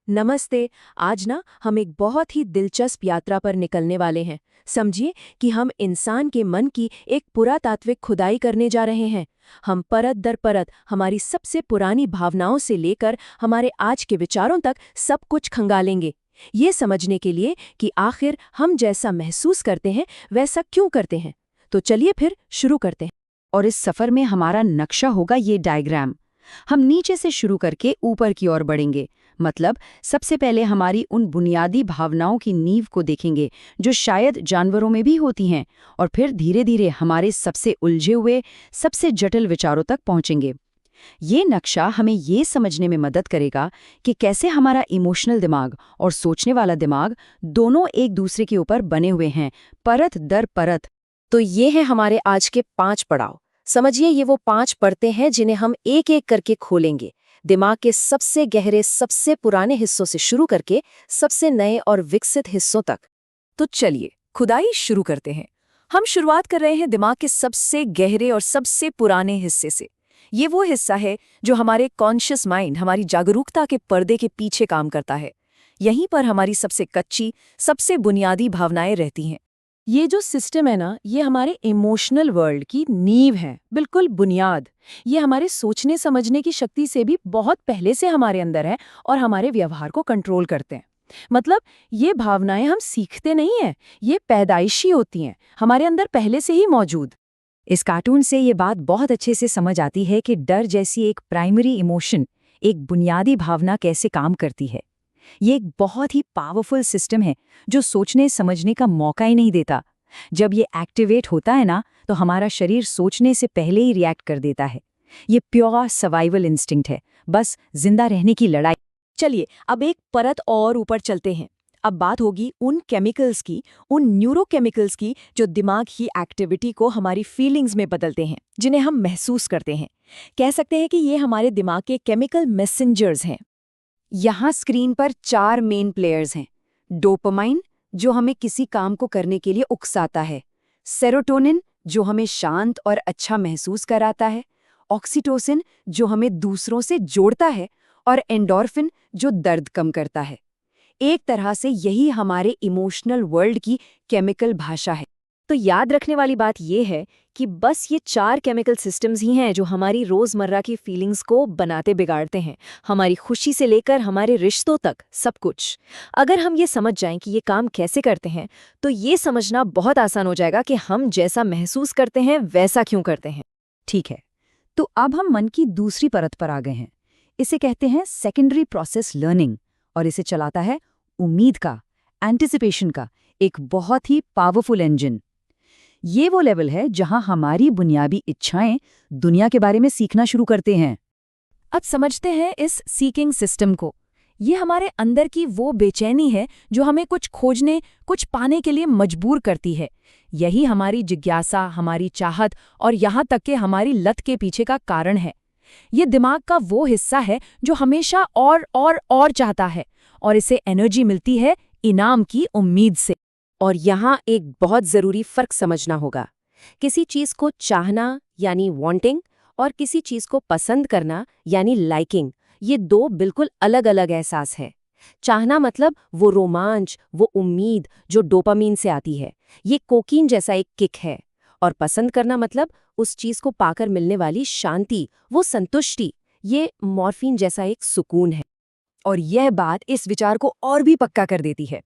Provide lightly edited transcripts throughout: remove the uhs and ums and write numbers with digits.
नमस्ते। आज ना हम एक बहुत ही दिलचस्प यात्रा पर निकलने वाले हैं। समझिए कि हम इंसान के मन की एक पुरातात्विक खुदाई करने जा रहे हैं। हम परत दर परत हमारी सबसे पुरानी भावनाओं से लेकर हमारे आज के विचारों तक सब कुछ खंगालेंगे, ये समझने के लिए कि आखिर हम जैसा महसूस करते हैं वैसा क्यों करते हैं। तो चलिए फिर शुरू करते हैं। और इस सफर में हमारा नक्शा होगा ये डायग्राम। हम नीचे से शुरू करके ऊपर की ओर बढ़ेंगे। मतलब सबसे पहले हमारी उन बुनियादी भावनाओं की नींव को देखेंगे जो शायद जानवरों में भी होती हैं, और फिर धीरे धीरे हमारे सबसे उलझे हुए, सबसे जटिल विचारों तक पहुंचेंगे। ये नक्शा हमें ये समझने में मदद करेगा कि कैसे हमारा इमोशनल दिमाग और सोचने वाला दिमाग दोनों एक दूसरे के ऊपर बने हुए हैं, परत दर परत। तो ये हैं हमारे आज के 5 पड़ाव। समझिए ये वो 5 परतें हैं जिन्हें हम एक एक करके खोलेंगे, दिमाग के सबसे गहरे, सबसे पुराने हिस्सों से शुरू करके सबसे नए और विकसित हिस्सों तक। तो चलिए खुदाई शुरू करते हैं। हम शुरुआत कर रहे हैं दिमाग के सबसे गहरे और सबसे पुराने हिस्से से। ये वो हिस्सा है जो हमारे कॉन्शियस माइंड, हमारी जागरूकता के पर्दे के पीछे काम करता है। यहीं पर हमारी सबसे कच्ची, सबसे बुनियादी भावनाएं रहती हैं। ये जो सिस्टम है ना, ये हमारे इमोशनल वर्ल्ड की नींव है, बिल्कुल बुनियाद। ये हमारे सोचने समझने की शक्ति से भी बहुत पहले से हमारे अंदर है और हमारे व्यवहार को कंट्रोल करते हैं। मतलब ये भावनाएं हम सीखते नहीं हैं, ये पैदाइशी होती हैं, हमारे अंदर पहले से ही मौजूद। इस कार्टून से ये बात बहुत अच्छे से समझ आती है कि डर जैसी एक प्राइमरी इमोशन, एक बुनियादी भावना कैसे काम करती है। ये एक बहुत ही पावरफुल सिस्टम है जो सोचने समझने का मौका ही नहीं देता। जब ये एक्टिवेट होता है ना, तो हमारा शरीर सोचने से पहले ही रिएक्ट कर देता है। ये प्योर सर्वाइवल इंस्टिंक्ट है, बस जिंदा रहने की लड़ाई। चलिए अब एक परत और ऊपर चलते हैं। अब बात होगी उन केमिकल्स की, उन न्यूरोकेमिकल्स की जो दिमाग की एक्टिविटी को हमारी फीलिंग्स में बदलते हैं, जिन्हें हम महसूस करते हैं। कह सकते हैं कि ये हमारे दिमाग के केमिकल मैसेंजर्स हैं। यहाँ स्क्रीन पर 4 मेन प्लेयर्स हैं। डोपामाइन, जो हमें किसी काम को करने के लिए उकसाता है। सेरोटोनिन, जो हमें शांत और अच्छा महसूस कराता है। ऑक्सीटोसिन, जो हमें दूसरों से जोड़ता है। और एंडोर्फिन, जो दर्द कम करता है। एक तरह से यही हमारे इमोशनल वर्ल्ड की केमिकल भाषा है। तो याद रखने वाली बात यह है कि बस ये 4 केमिकल सिस्टम्स ही हैं जो हमारी रोजमर्रा की फीलिंग्स को बनाते बिगाड़ते हैं, हमारी खुशी से लेकर हमारे रिश्तों तक सब कुछ। अगर हम ये समझ जाएं कि ये काम कैसे करते हैं, तो ये समझना बहुत आसान हो जाएगा कि हम जैसा महसूस करते हैं वैसा क्यों करते हैं। ठीक है, तो अब हम मन की दूसरी परत पर आ गए हैं। इसे कहते हैं सेकेंडरी प्रोसेस लर्निंग, और इसे चलाता है उम्मीद का, एंटिसिपेशन का एक बहुत ही पावरफुल इंजन। ये वो लेवल है जहां हमारी बुनियादी इच्छाएं दुनिया के बारे में सीखना शुरू करते हैं। अब समझते हैं इस सीकिंग सिस्टम को। ये हमारे अंदर की वो बेचैनी है जो हमें कुछ खोजने, कुछ पाने के लिए मजबूर करती है। यही हमारी जिज्ञासा, हमारी चाहत और यहाँ तक कि हमारी लत के पीछे का कारण है। ये दिमाग का वो हिस्सा है जो हमेशा और चाहता है, और इसे एनर्जी मिलती है इनाम की उम्मीद से। और यहाँ एक बहुत ज़रूरी फ़र्क समझना होगा। किसी चीज़ को चाहना यानी वांटिंग, और किसी चीज़ को पसंद करना यानी लाइकिंग, ये 2 बिल्कुल अलग-अलग एहसास है। चाहना मतलब वो रोमांच, वो उम्मीद जो डोपामीन से आती है, ये कोकीन जैसा एक किक है। और पसंद करना मतलब उस चीज़ को पाकर मिलने वाली शांति, वो संतुष्टि, ये मॉर्फिन जैसा एक सुकून है। और यह बात इस विचार को और भी पक्का कर देती है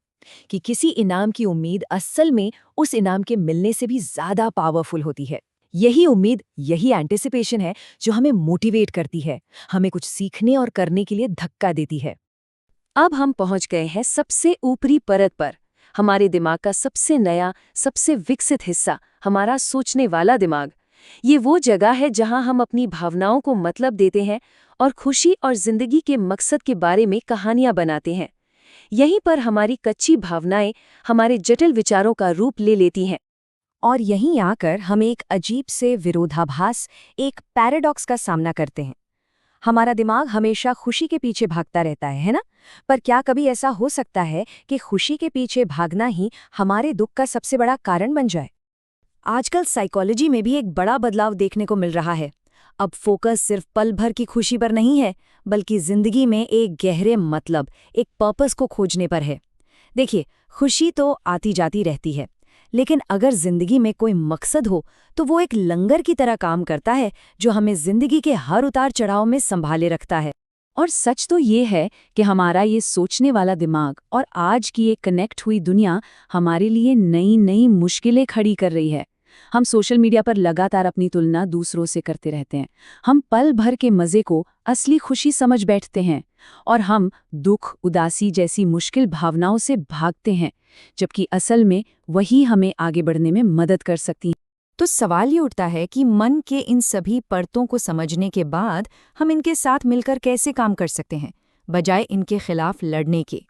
कि किसी इनाम की उम्मीद असल में उस इनाम के मिलने से भी ज़्यादा पावरफुल होती है। यही उम्मीद, यही एंटिसिपेशन है जो हमें मोटिवेट करती है, हमें कुछ सीखने और करने के लिए धक्का देती है। अब हम पहुंच गए हैं सबसे ऊपरी परत पर, हमारे दिमाग का सबसे नया, सबसे विकसित हिस्सा, हमारा सोचने वाला दिमाग। ये वो जगह है जहां हम अपनी भावनाओं को मतलब देते हैं और खुशी और जिंदगी के मकसद के बारे में कहानियां बनाते हैं। यहीं पर हमारी कच्ची भावनाएं हमारे जटिल विचारों का रूप ले लेती हैं। और यहीं आकर हम एक अजीब से विरोधाभास, एक पैराडॉक्स का सामना करते हैं। हमारा दिमाग हमेशा खुशी के पीछे भागता रहता है ना? पर क्या कभी ऐसा हो सकता है कि खुशी के पीछे भागना ही हमारे दुख का सबसे बड़ा कारण बन जाए? आजकल साइकोलॉजी में भी एक बड़ा बदलाव देखने को मिल रहा है। अब फोकस सिर्फ पल भर की खुशी पर नहीं है, बल्कि जिंदगी में एक गहरे मतलब, एक पर्पस को खोजने पर है। देखिए, खुशी तो आती जाती रहती है, लेकिन अगर जिंदगी में कोई मकसद हो तो वो एक लंगर की तरह काम करता है जो हमें जिंदगी के हर उतार चढ़ाव में संभाले रखता है। और सच तो ये है कि हमारा ये सोचने वाला दिमाग और आज की ये कनेक्ट हुई दुनिया हमारे लिए नई नई मुश्किलें खड़ी कर रही है। हम सोशल मीडिया पर लगातार अपनी तुलना दूसरों से करते रहते हैं। हम पल भर के मज़े को असली खुशी समझ बैठते हैं और हम दुख, उदासी जैसी मुश्किल भावनाओं से भागते हैं, जबकि असल में वही हमें आगे बढ़ने में मदद कर सकती हैं। तो सवाल ये उठता है कि मन के इन सभी परतों को समझने के बाद हम इनके साथ मिलकर कैसे काम कर सकते हैं, बजाय इनके खिलाफ लड़ने के।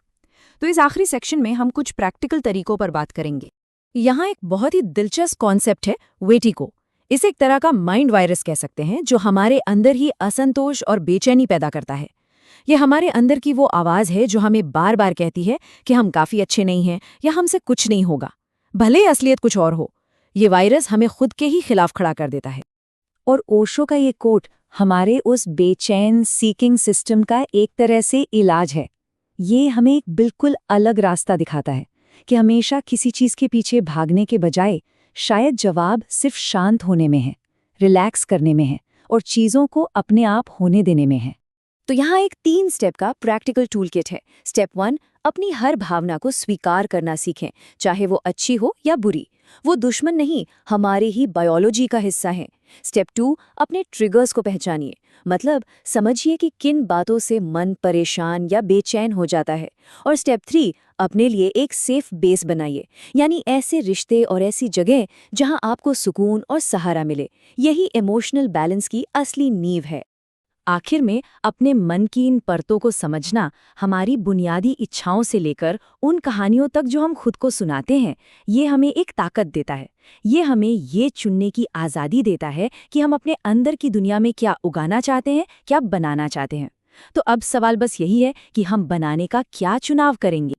तो इस आखिरी सेक्शन में हम कुछ प्रैक्टिकल तरीकों पर बात करेंगे। यहाँ एक बहुत ही दिलचस्प कॉन्सेप्ट है वेटिगो। इसे एक तरह का माइंड वायरस कह सकते हैं जो हमारे अंदर ही असंतोष और बेचैनी पैदा करता है। ये हमारे अंदर की वो आवाज़ है जो हमें बार बार कहती है कि हम काफ़ी अच्छे नहीं हैं या हमसे कुछ नहीं होगा, भले ही असलियत कुछ और हो। ये वायरस हमें खुद के ही खिलाफ खड़ा कर देता है। और ओशो का ये कोट हमारे उस बेचैन सीकिंग सिस्टम का एक तरह से इलाज है। ये हमें एक बिल्कुल अलग रास्ता दिखाता है कि हमेशा किसी चीज़ के पीछे भागने के बजाय शायद जवाब सिर्फ शांत होने में है, रिलैक्स करने में है और चीज़ों को अपने आप होने देने में है। तो यहाँ एक 3 स्टेप का प्रैक्टिकल टूल किट है। स्टेप 1, अपनी हर भावना को स्वीकार करना सीखें, चाहे वो अच्छी हो या बुरी। वो दुश्मन नहीं, हमारे ही बायोलॉजी का हिस्सा है। स्टेप 2, अपने ट्रिगर्स को पहचानिए, मतलब समझिए कि किन बातों से मन परेशान या बेचैन हो जाता है। और स्टेप 3, अपने लिए एक सेफ बेस बनाइए, यानी ऐसे रिश्ते और ऐसी जगह जहां आपको सुकून और सहारा मिले। यही इमोशनल बैलेंस की असली नींव है। आखिर में अपने मन की इन परतों को समझना हमारी बुनियादी इच्छाओं से लेकर उन कहानियों तक जो हम खुद को सुनाते हैं, ये हमें एक ताकत देता है। ये हमें ये चुनने की आज़ादी देता है कि हम अपने अंदर की दुनिया में क्या उगाना चाहते हैं, क्या बनाना चाहते हैं। तो अब सवाल बस यही है कि हम बनाने का क्या चुनाव करेंगे।